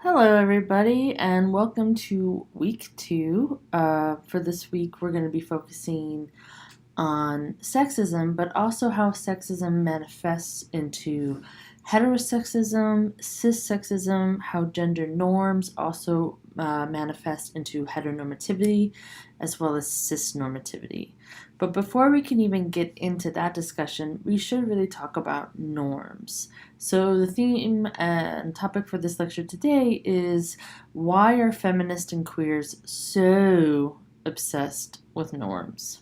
Hello, everybody, and welcome to week two. For this week, we're going to be focusing on sexism, but also how sexism manifests into heterosexism, cissexism, how gender norms also manifest into heteronormativity, as well as cisnormativity. But before we can even get into that discussion, we should really talk about norms. So, the theme and topic for this lecture today is why are feminists and queers so obsessed with norms?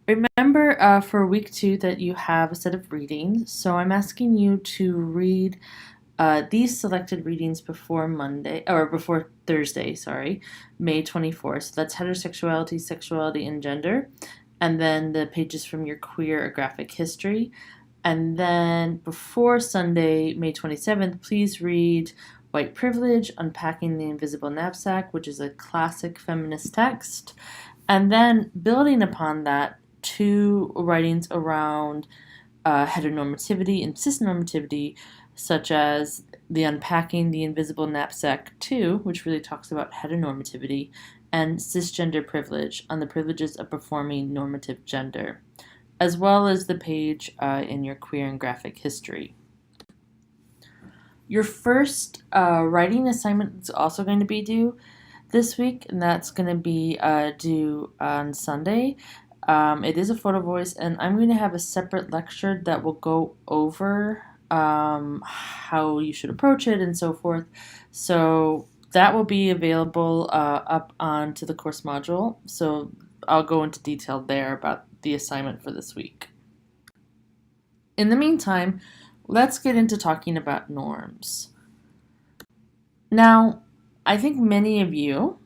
Remember for week two that you have a set of readings, so I'm asking you to read these selected readings before Thursday, May 24th. So that's heterosexuality, sexuality, and gender. And then the pages from your queer or graphic history. And then before Sunday, May 27th, please read White Privilege, Unpacking the Invisible Knapsack, which is a classic feminist text. And then building upon that, two writings around heteronormativity and cisnormativity, such as the Unpacking the Invisible Knapsack 2, which really talks about heteronormativity, and cisgender privilege on the privileges of performing normative gender, as well as the page in your queer and graphic history. Your first writing assignment is also going to be due this week, and that's going to be due on Sunday. It is a photo voice, and I'm going to have a separate lecture that will go over how you should approach it and so forth. So that will be available up onto the course module. So I'll go into detail there about the assignment for this week. In the meantime, let's get into talking about norms. Now, I think many of you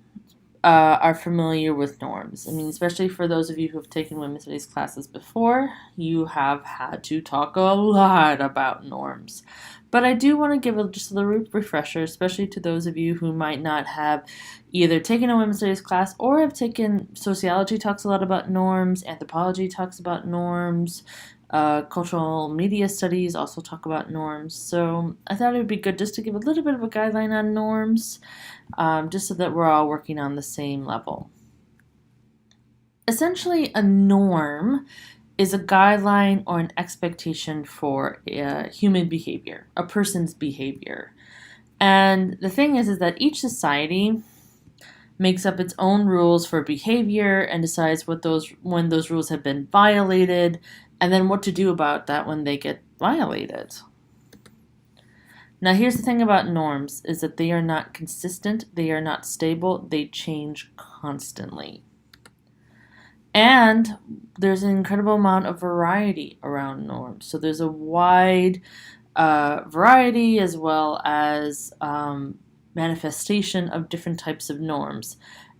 are familiar with norms. I mean, especially for those of you who have taken women's studies classes before, you have had to talk a lot about norms. But I do want to give just a little refresher, especially to those of you who might not have either taken a women's studies class or have taken sociology talks a lot about norms, anthropology talks about norms, cultural media studies also talk about norms. So I thought it would be good just to give a little bit of a guideline on norms, just so that we're all working on the same level. Essentially, a norm is a guideline or an expectation for human behavior, a person's behavior. And the thing is that each society makes up its own rules for behavior and decides when those rules have been violated, and then what to do about that when they get violated. Now, here's the thing about norms, is that they are not consistent, they are not stable, they change constantly. And there's an incredible amount of variety around norms. So there's a wide variety as well as manifestation of different types of norms.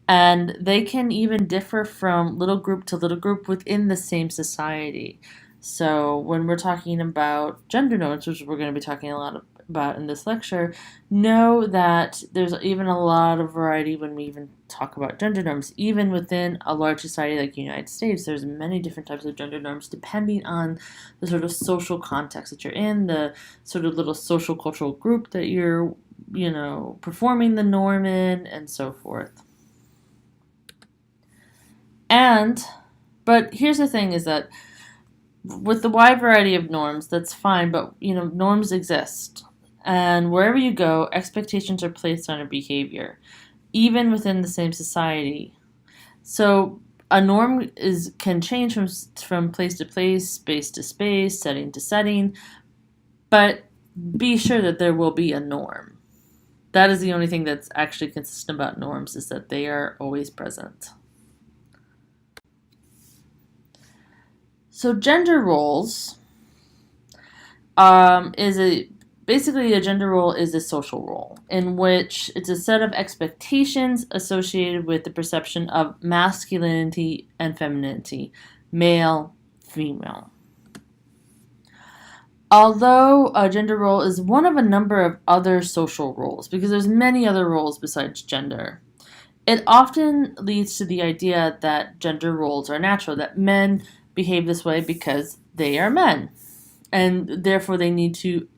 And they can even differ from little group to little group within the same society. So when we're talking about gender norms, which we're going to be talking a lot about in this lecture, know that there's even a lot of variety when we even talk about gender norms. Even within a large society like the United States, there's many different types of gender norms depending on the sort of social context that you're in, the sort of little social cultural group that you're, performing the norm in, and so forth. But here's the thing is that with the wide variety of norms, that's fine, but, norms exist. And wherever you go, expectations are placed on your behavior, even within the same society. So a norm can change from place to place, space to space, setting to setting, but be sure that there will be a norm. That is the only thing that's actually consistent about norms, is that they are always present. So gender roles basically a gender role is a social role in which it's a set of expectations associated with the perception of masculinity and femininity, male, female. Although a gender role is one of a number of other social roles, because there's many other roles besides gender, it often leads to the idea that gender roles are natural, that men behave this way because they are men, and therefore they need to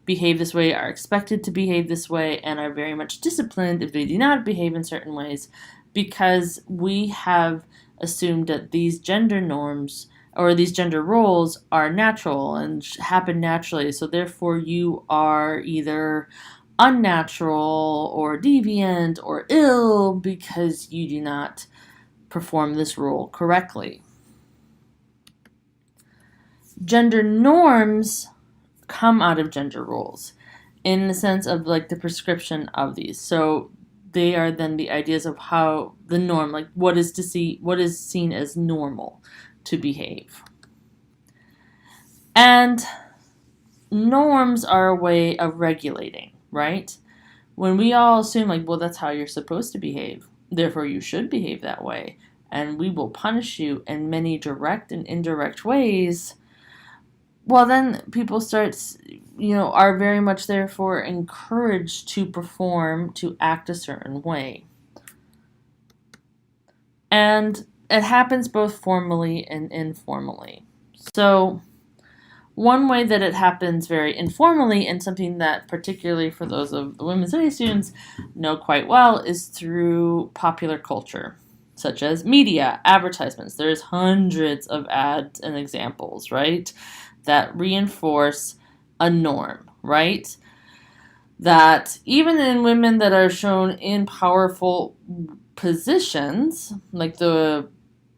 behave this way, are expected to behave this way, and are very much disciplined if they do not behave in certain ways, because we have assumed that these gender norms or these gender roles are natural and happen naturally. So therefore, you are either unnatural or deviant or ill because you do not perform this role correctly. Gender norms come out of gender roles in the sense of like the prescription of these. So they are then the ideas of how the norm, like what is seen as normal to behave. And norms are a way of regulating, right? When we all assume like, well, that's how you're supposed to behave, therefore you should behave that way, and we will punish you in many direct and indirect ways, well, then people are very much therefore encouraged to perform, to act a certain way. And it happens both formally and informally. So one way that it happens very informally, and something that particularly for those of the women's studies students know quite well, is through popular culture, such as media, advertisements. There's hundreds of ads and examples, right, that reinforce a norm, right? That even in women that are shown in powerful positions, like the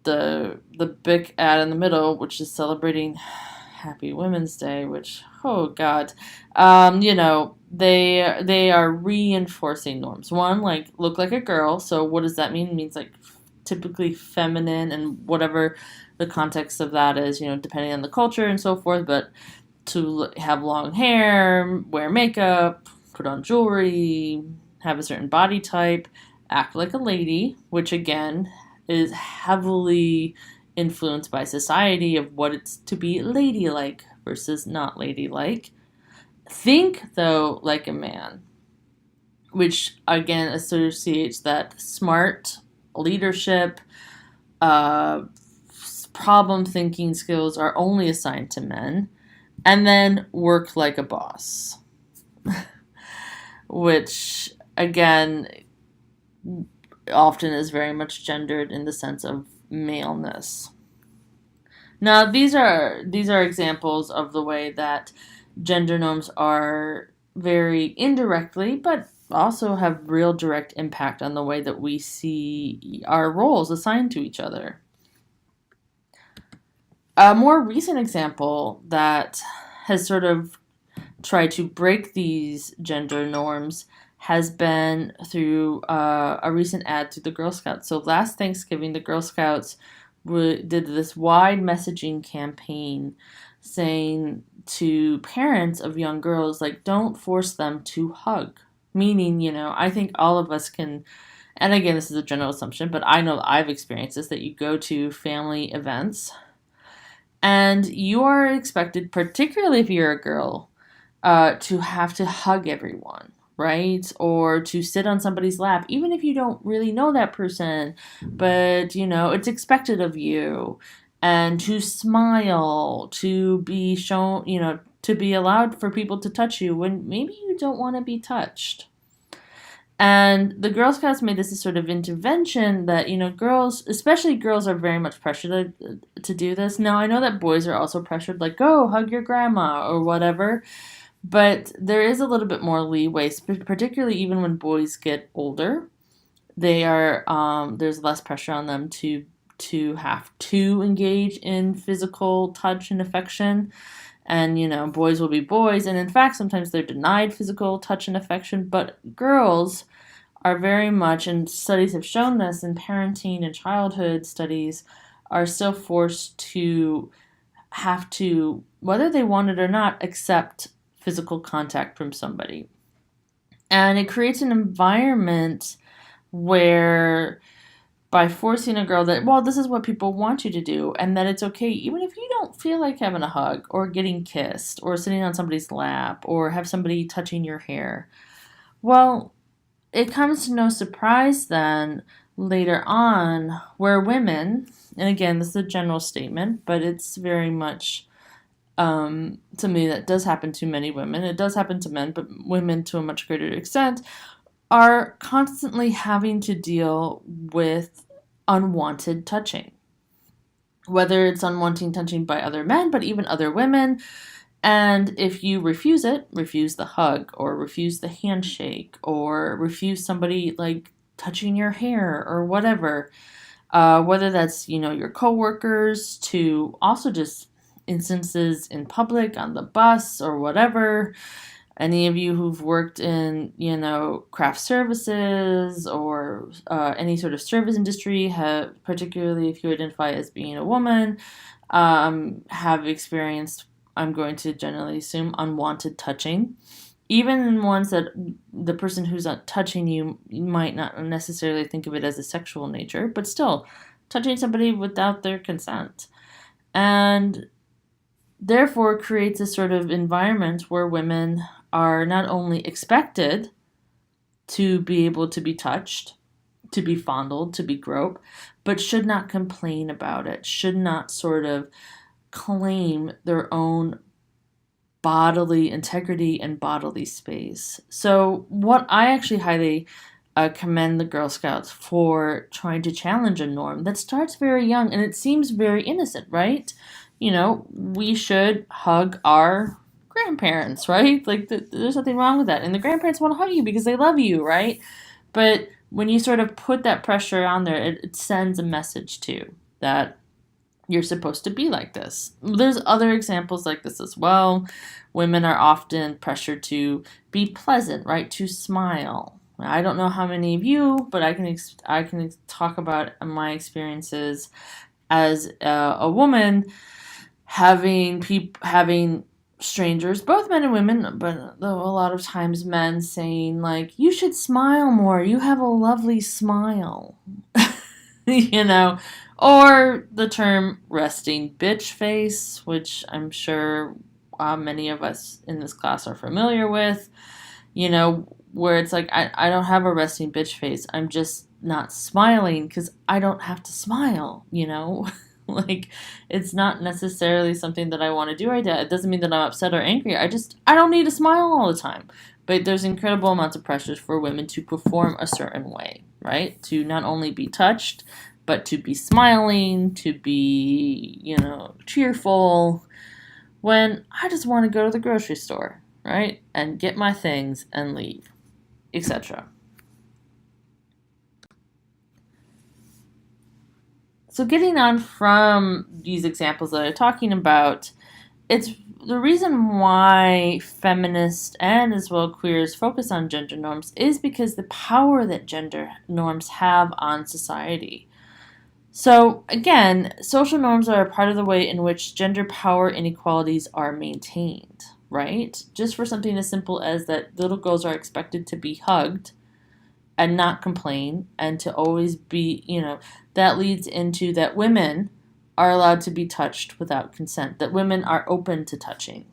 big ad in the middle, which is celebrating Happy Women's Day, which, oh God, they are reinforcing norms. One, like, look like a girl. So what does that mean? It means like typically feminine, and whatever the context of that is, depending on the culture and so forth, but to have long hair, wear makeup, put on jewelry, have a certain body type, act like a lady, which again is heavily influenced by society of what it's to be ladylike versus not ladylike. Think, though, like a man, which again associates that smart leadership, problem thinking skills are only assigned to men, and then work like a boss, which again often is very much gendered in the sense of maleness. Now, these are examples of the way that gender norms are very indirectly, but also have real direct impact on the way that we see our roles assigned to each other. A more recent example that has sort of tried to break these gender norms has been through a recent ad to the Girl Scouts. So last Thanksgiving, the Girl Scouts did this wide messaging campaign saying to parents of young girls, like, don't force them to hug. Meaning, I think all of us can, and again, this is a general assumption, but I know I've experienced this, that you go to family events and you are expected, particularly if you're a girl, to have to hug everyone, right? Or to sit on somebody's lap, even if you don't really know that person, but, it's expected of you. And to smile, to be shown, to be allowed for people to touch you when maybe you don't want to be touched. And the Girl Scouts made this a sort of intervention that, girls, especially girls, are very much pressured to do this. Now, I know that boys are also pressured, like, go hug your grandma or whatever. But there is a little bit more leeway, particularly even when boys get older. There's less pressure on them to have to engage in physical touch and affection. And, boys will be boys. And in fact, sometimes they're denied physical touch and affection. But girls are very much, and studies have shown this in parenting and childhood studies, are still forced to have to, whether they want it or not, accept physical contact from somebody. And it creates an environment where, by forcing a girl that, well, this is what people want you to do, and that it's okay even if you don't feel like having a hug or getting kissed or sitting on somebody's lap or have somebody touching your hair. Well, it comes to no surprise then later on where women, and again, this is a general statement, but it's very much something that does happen to many women. It does happen to men, but women to a much greater extent are constantly having to deal with unwanted touching. Whether it's unwanted touching by other men, but even other women. And if you refuse it, refuse the hug, or refuse the handshake, or refuse somebody like touching your hair or whatever, whether that's, your coworkers, to also just instances in public, on the bus, or whatever. Any of you who've worked in, craft services or any sort of service industry, have, particularly if you identify as being a woman, have experienced, I'm going to generally assume, unwanted touching. Even in ones that the person who's not touching you might not necessarily think of it as a sexual nature, but still, touching somebody without their consent. And therefore creates a sort of environment where women are not only expected to be able to be touched, to be fondled, to be groped, but should not complain about it, should not sort of claim their own bodily integrity and bodily space. So, what I actually highly commend the Girl Scouts for trying to challenge a norm that starts very young and it seems very innocent, right? We should hug our grandparents, right? Like, there's nothing wrong with that. And the grandparents want to hug you because they love you, right? But when you sort of put that pressure on there, it sends a message too that you're supposed to be like this. There's other examples like this as well. Women are often pressured to be pleasant, right? To smile. I don't know how many of you, but I can talk about my experiences as a woman having strangers, both men and women, but though a lot of times men saying like, "You should smile more. You have a lovely smile." Or the term resting bitch face, which I'm sure many of us in this class are familiar with, where it's like, I don't have a resting bitch face. I'm just not smiling because I don't have to smile, like, it's not necessarily something that I want to do right now. It doesn't mean that I'm upset or angry. I don't need to smile all the time. But there's incredible amounts of pressures for women to perform a certain way, right? To not only be touched, but to be smiling, to be, cheerful, when I just want to go to the grocery store, right? And get my things and leave, etc. So getting on from these examples that I'm talking about, it's the reason why feminists and as well queers focus on gender norms is because the power that gender norms have on society. So again, social norms are a part of the way in which gender power inequalities are maintained, right? Just for something as simple as that little girls are expected to be hugged and not complain and to always be, that leads into that women are allowed to be touched without consent, that women are open to touching.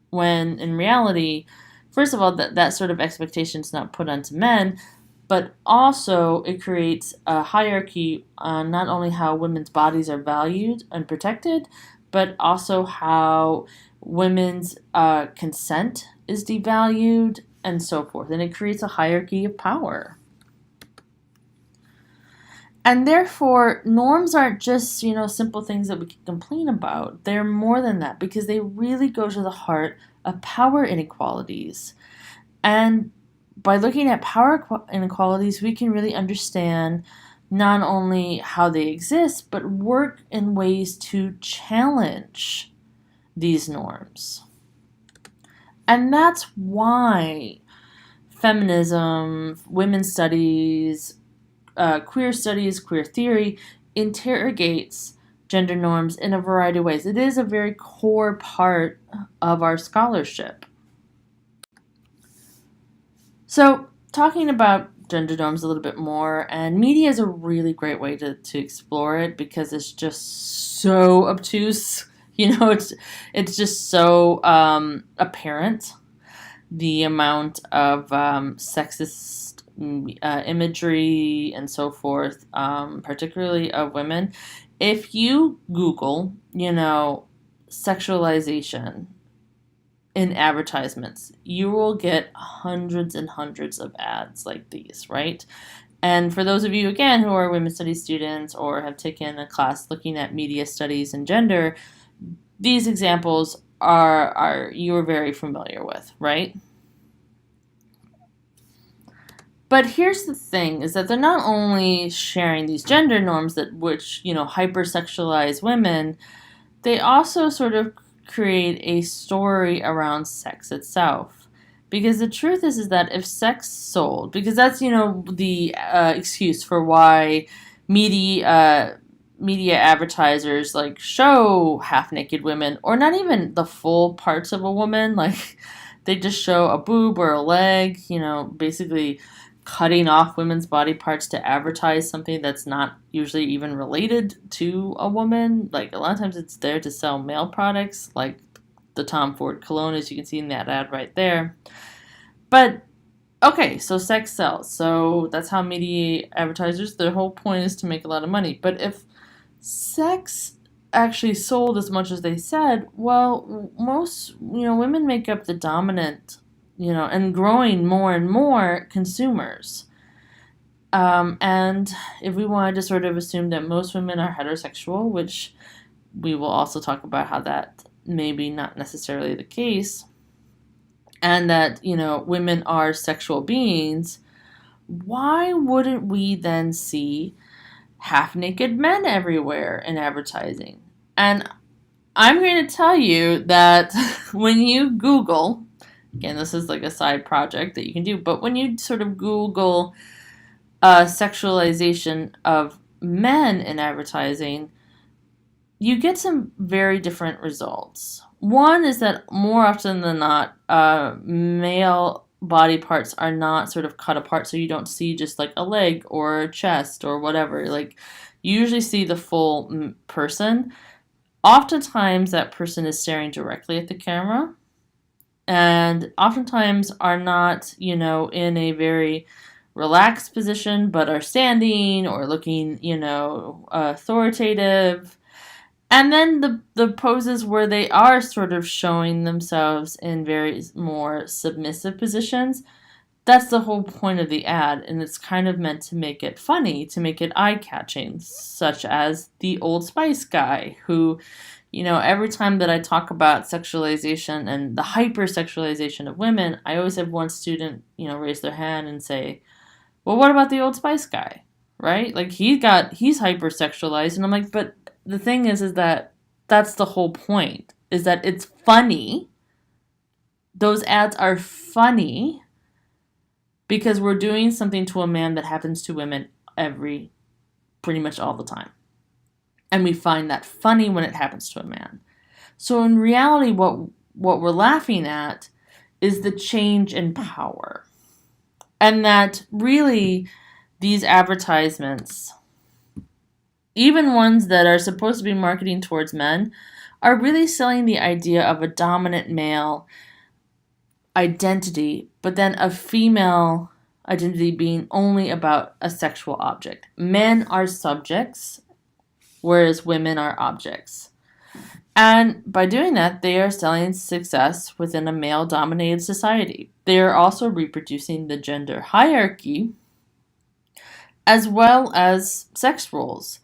When in reality, first of all, that sort of expectation is not put onto men, but also it creates a hierarchy on not only how women's bodies are valued and protected, but also how women's consent is devalued and so forth. And it creates a hierarchy of power. And therefore, norms aren't just, simple things that we can complain about. They're more than that because they really go to the heart of power inequalities. And by looking at power inequalities, we can really understand not only how they exist, but work in ways to challenge these norms. And that's why feminism, women's studies, queer studies, queer theory interrogates gender norms in a variety of ways. It is a very core part of our scholarship. So, talking about gender norms a little bit more, and media is a really great way to explore it because it's just so obtuse. It's just so apparent, the amount of sexist imagery and so forth, particularly of women. If you Google, sexualization in advertisements, you will get hundreds and hundreds of ads like these, right? And for those of you, again, who are women's studies students or have taken a class looking at media studies and gender, these examples are you're very familiar with, right? But here's the thing, is that they're not only sharing these gender norms that which, hypersexualize women, they also sort of create a story around sex itself. Because the truth is that if sex sold, because that's, the excuse for why media advertisers like show half naked women, or not even the full parts of a woman, like they just show a boob or a leg, basically cutting off women's body parts to advertise something that's not usually even related to a woman. Like a lot of times it's there to sell male products, like the Tom Ford cologne, as you can see in that ad right there. But okay, so sex sells. So that's how media advertisers, their whole point is to make a lot of money. But if sex actually sold as much as they said, well, most, women make up the dominant, and growing more and more consumers. And if we wanted to sort of assume that most women are heterosexual, which we will also talk about how that may be not necessarily the case, and that, women are sexual beings, why wouldn't we then see half-naked men everywhere in advertising? And I'm going to tell you that when you Google, again, this is like a side project that you can do, but when you sort of Google sexualization of men in advertising, you get some very different results. One is that more often than not, male body parts are not sort of cut apart, so you don't see just like a leg or a chest or whatever. Like, you usually see the full person. Oftentimes, that person is staring directly at the camera, and oftentimes are not, in a very relaxed position, but are standing or looking, authoritative. And then the poses where they are sort of showing themselves in very more submissive positions, that's the whole point of the ad, and it's kind of meant to make it funny, to make it eye-catching, such as the Old Spice guy, who, every time that I talk about sexualization and the hypersexualization of women, I always have one student, raise their hand and say, well, what about the Old Spice guy, right? Like, he's hypersexualized, and I'm like, but the thing is that that's the whole point, is that it's funny. Those ads are funny because we're doing something to a man that happens to women pretty much all the time. And we find that funny when it happens to a man. So in reality, what we're laughing at is the change in power. And that really these advertisements, even ones that are supposed to be marketing towards men, are really selling the idea of a dominant male identity, but then a female identity being only about a sexual object. Men are subjects, whereas women are objects. And by doing that, they are selling success within a male-dominated society. They are also reproducing the gender hierarchy as well as sex roles,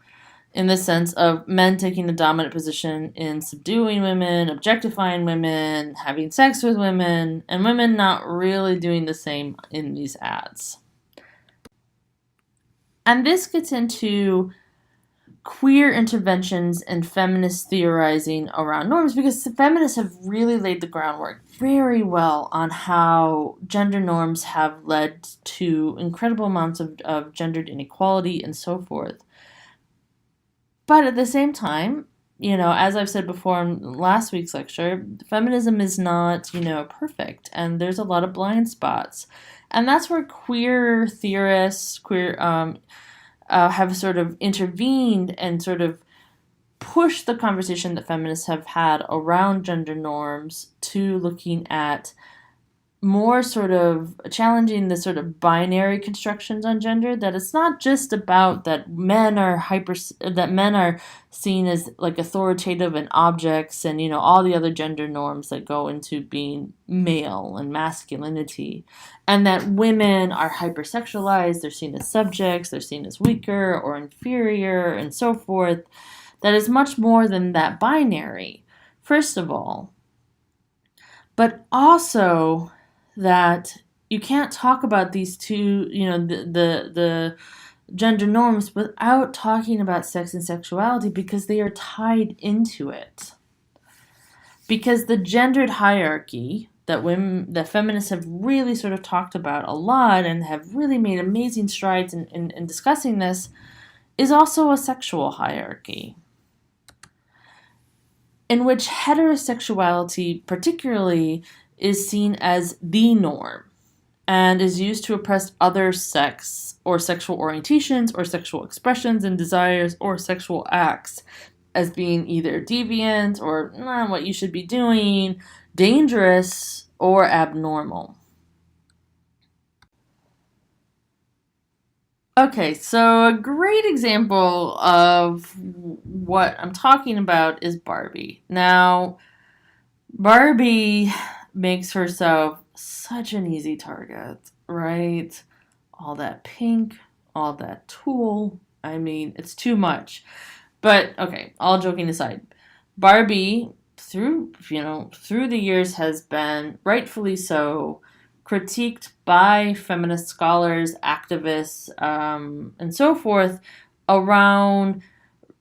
in the sense of men taking the dominant position in subduing women, objectifying women, having sex with women, and women not really doing the same in these ads. And this gets into queer interventions and feminist theorizing around norms, because the feminists have really laid the groundwork very well on how gender norms have led to incredible amounts of gendered inequality and so forth. But at the same time, as I've said before in last week's lecture, feminism is not, perfect, and there's a lot of blind spots. And that's where queer theorists, have sort of intervened and sort of pushed the conversation that feminists have had around gender norms to looking at more sort of challenging the sort of binary constructions on gender, that it's not just about that men are seen as like authoritative and objects, and all the other gender norms that go into being male and masculinity, and that women are hypersexualized, they're seen as subjects, they're seen as weaker or inferior and so forth. That is much more than that binary, first of all, but also that you can't talk about these two, the gender norms without talking about sex and sexuality, because they are tied into it. Because the gendered hierarchy that feminists have really sort of talked about a lot and have really made amazing strides in discussing this is also a sexual hierarchy, in which heterosexuality particularly is seen as the norm and is used to oppress other sex or sexual orientations or sexual expressions and desires or sexual acts as being either deviant or what you should be doing, dangerous, or abnormal. Okay, so a great example of what I'm talking about is Barbie. Now, Barbie makes herself such an easy target, right? All that pink, all that tulle. I mean, it's too much. But okay, all joking aside, Barbie through the years has been rightfully so critiqued by feminist scholars, activists, and so forth around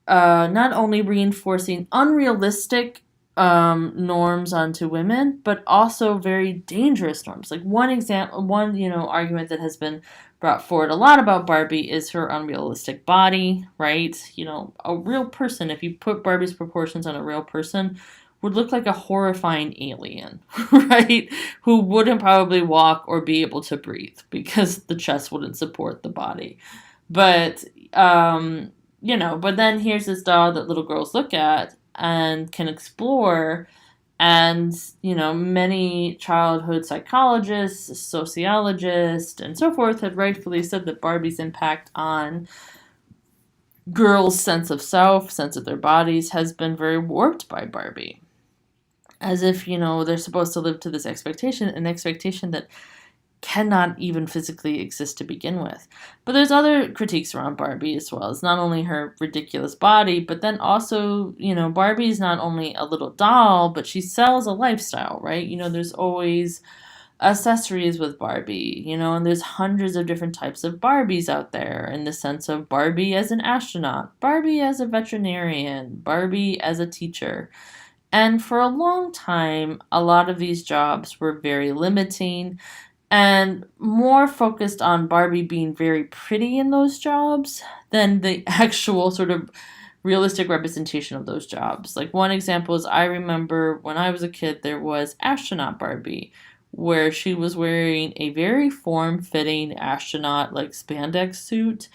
not only reinforcing unrealistic norms onto women, but also very dangerous norms. Like one argument that has been brought forward a lot about Barbie is her unrealistic body, right? A real person, if you put Barbie's proportions on a real person, would look like a horrifying alien, right? Who wouldn't probably walk or be able to breathe because the chest wouldn't support the body. But but then here's this doll that little girls look at and can explore. And, many childhood psychologists, sociologists, and so forth have rightfully said that Barbie's impact on girls' sense of self, sense of their bodies, has been very warped by Barbie. As if, they're supposed to live to this expectation, an expectation that cannot even physically exist to begin with. But there's other critiques around Barbie as well. It's not only her ridiculous body, but then also, Barbie's not only a little doll, but she sells a lifestyle, right? There's always accessories with Barbie, and there's hundreds of different types of Barbies out there, in the sense of Barbie as an astronaut, Barbie as a veterinarian, Barbie as a teacher. And for a long time, a lot of these jobs were very limiting and more focused on Barbie being very pretty in those jobs than the actual sort of realistic representation of those jobs. Like one example is, I remember when I was a kid, there was Astronaut Barbie, where she was wearing a very form-fitting astronaut like spandex suit,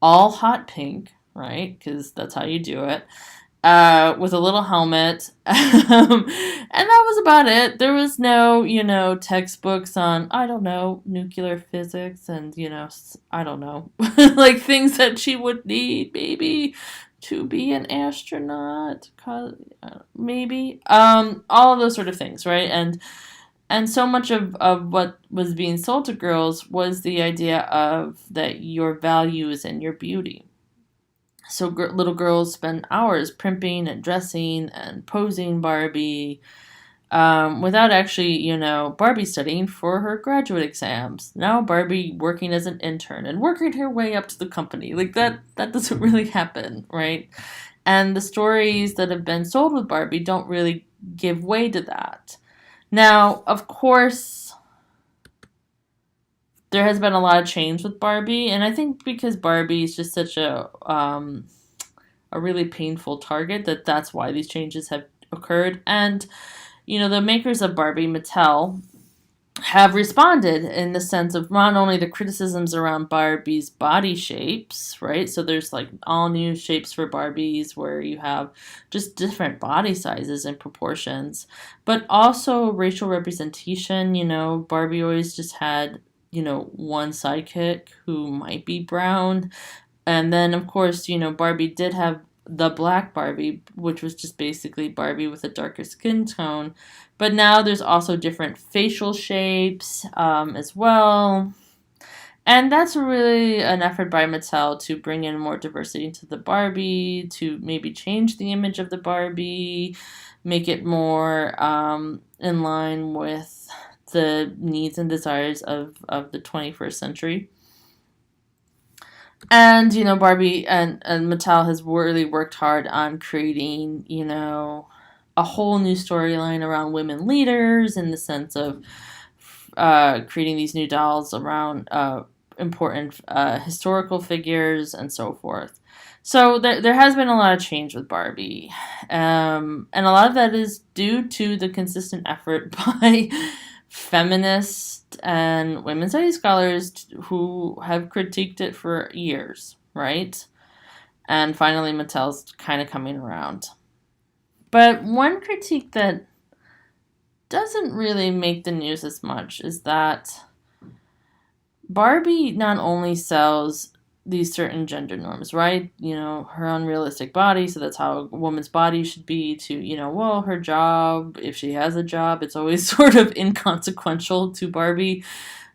all hot pink, right? Because that's how you do it. With a little helmet. And that was about it. There was no, textbooks on, I don't know, nuclear physics and, I don't know, like things that she would need, maybe, to be an astronaut, maybe. All of those sort of things, right? And so much of what was being sold to girls was the idea of that your value is in your beauty. So little girls spend hours primping and dressing and posing Barbie, without actually, Barbie studying for her graduate exams. Now Barbie working as an intern and working her way up to the company. Like that doesn't really happen, right? And the stories that have been sold with Barbie don't really give way to that. Now, of course, there has been a lot of change with Barbie, and I think because Barbie is just such a really painful target, that's why these changes have occurred. And the makers of Barbie, Mattel, have responded in the sense of not only the criticisms around Barbie's body shapes, right? So there's like all new shapes for Barbies where you have just different body sizes and proportions, but also racial representation. Barbie always just had, one sidekick who might be brown. And then, of course, Barbie did have the black Barbie, which was just basically Barbie with a darker skin tone. But now there's also different facial shapes as well. And that's really an effort by Mattel to bring in more diversity into the Barbie, to maybe change the image of the Barbie, make it more in line with the needs and desires of the 21st century. And, Barbie and Mattel has really worked hard on creating, a whole new storyline around women leaders in the sense of creating these new dolls around important historical figures and so forth. So there has been a lot of change with Barbie. And a lot of that is due to the consistent effort by feminists and women's studies scholars who have critiqued it for years, right? And finally, Mattel's kind of coming around. But one critique that doesn't really make the news as much is that Barbie not only sells these certain gender norms, right? Her unrealistic body, so that's how a woman's body should be, to, well, her job, if she has a job, it's always sort of inconsequential to Barbie.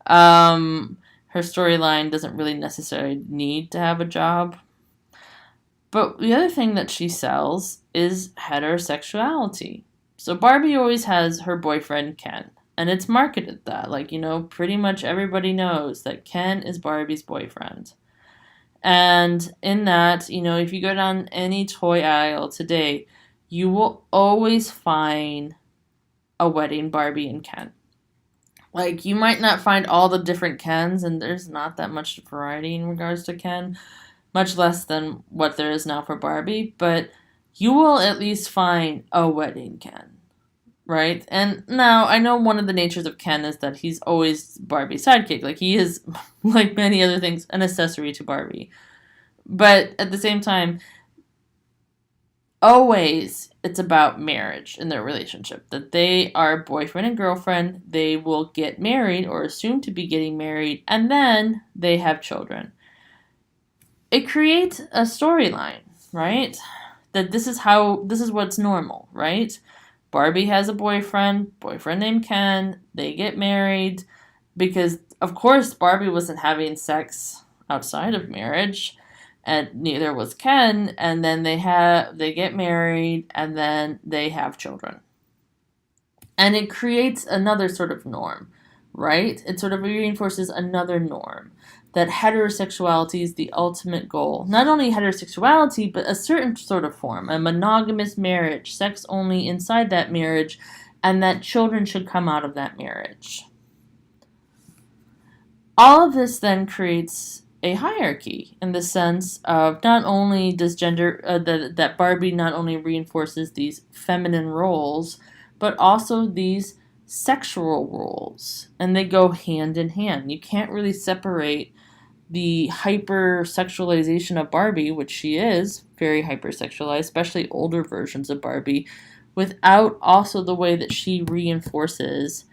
Her storyline doesn't really necessarily need to have a job. But the other thing that she sells is heterosexuality. So Barbie always has her boyfriend, Ken. And it's marketed that. Like, pretty much everybody knows that Ken is Barbie's boyfriend. And in that, if you go down any toy aisle today, you will always find a wedding Barbie and Ken. Like, you might not find all the different Kens, and there's not that much variety in regards to Ken, much less than what there is now for Barbie, but you will at least find a wedding Ken. Right? And now, I know one of the natures of Ken is that he's always Barbie's sidekick. Like, he is, like many other things, an accessory to Barbie. But at the same time, always it's about marriage in their relationship. That they are boyfriend and girlfriend, they will get married or assume to be getting married, and then they have children. It creates a storyline, right? That this is what's normal, right? Barbie has a boyfriend named Ken. They get married because, of course, Barbie wasn't having sex outside of marriage, and neither was Ken. And then they get married, and then they have children. And it creates another sort of norm, right? It sort of reinforces another norm. That heterosexuality is the ultimate goal. Not only heterosexuality, but a certain sort of form, a monogamous marriage, sex only inside that marriage, and that children should come out of that marriage. All of this then creates a hierarchy in the sense of not only does that Barbie not only reinforces these feminine roles, but also these sexual roles, and they go hand in hand. You can't really separate the hypersexualization of Barbie, which she is very hypersexualized, especially older versions of Barbie, without also the way that she reinforces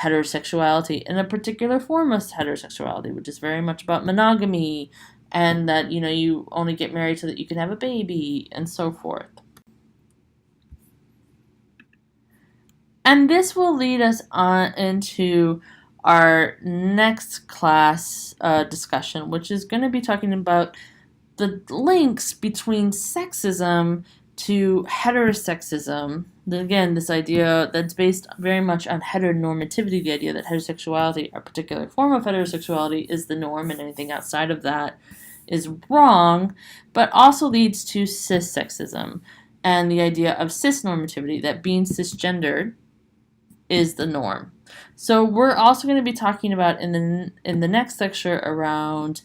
heterosexuality in a particular form of heterosexuality, which is very much about monogamy and that, you only get married so that you can have a baby and so forth. And this will lead us on into our next class discussion, which is going to be talking about the links between sexism to heterosexism. Again, this idea that's based very much on heteronormativity, the idea that heterosexuality, a particular form of heterosexuality, is the norm and anything outside of that is wrong, but also leads to cissexism and the idea of cisnormativity, that being cisgendered is the norm. So we're also going to be talking about in the next lecture around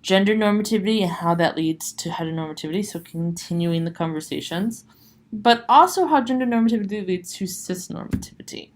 gender normativity and how that leads to heteronormativity, so continuing the conversations, but also how gender normativity leads to cisnormativity.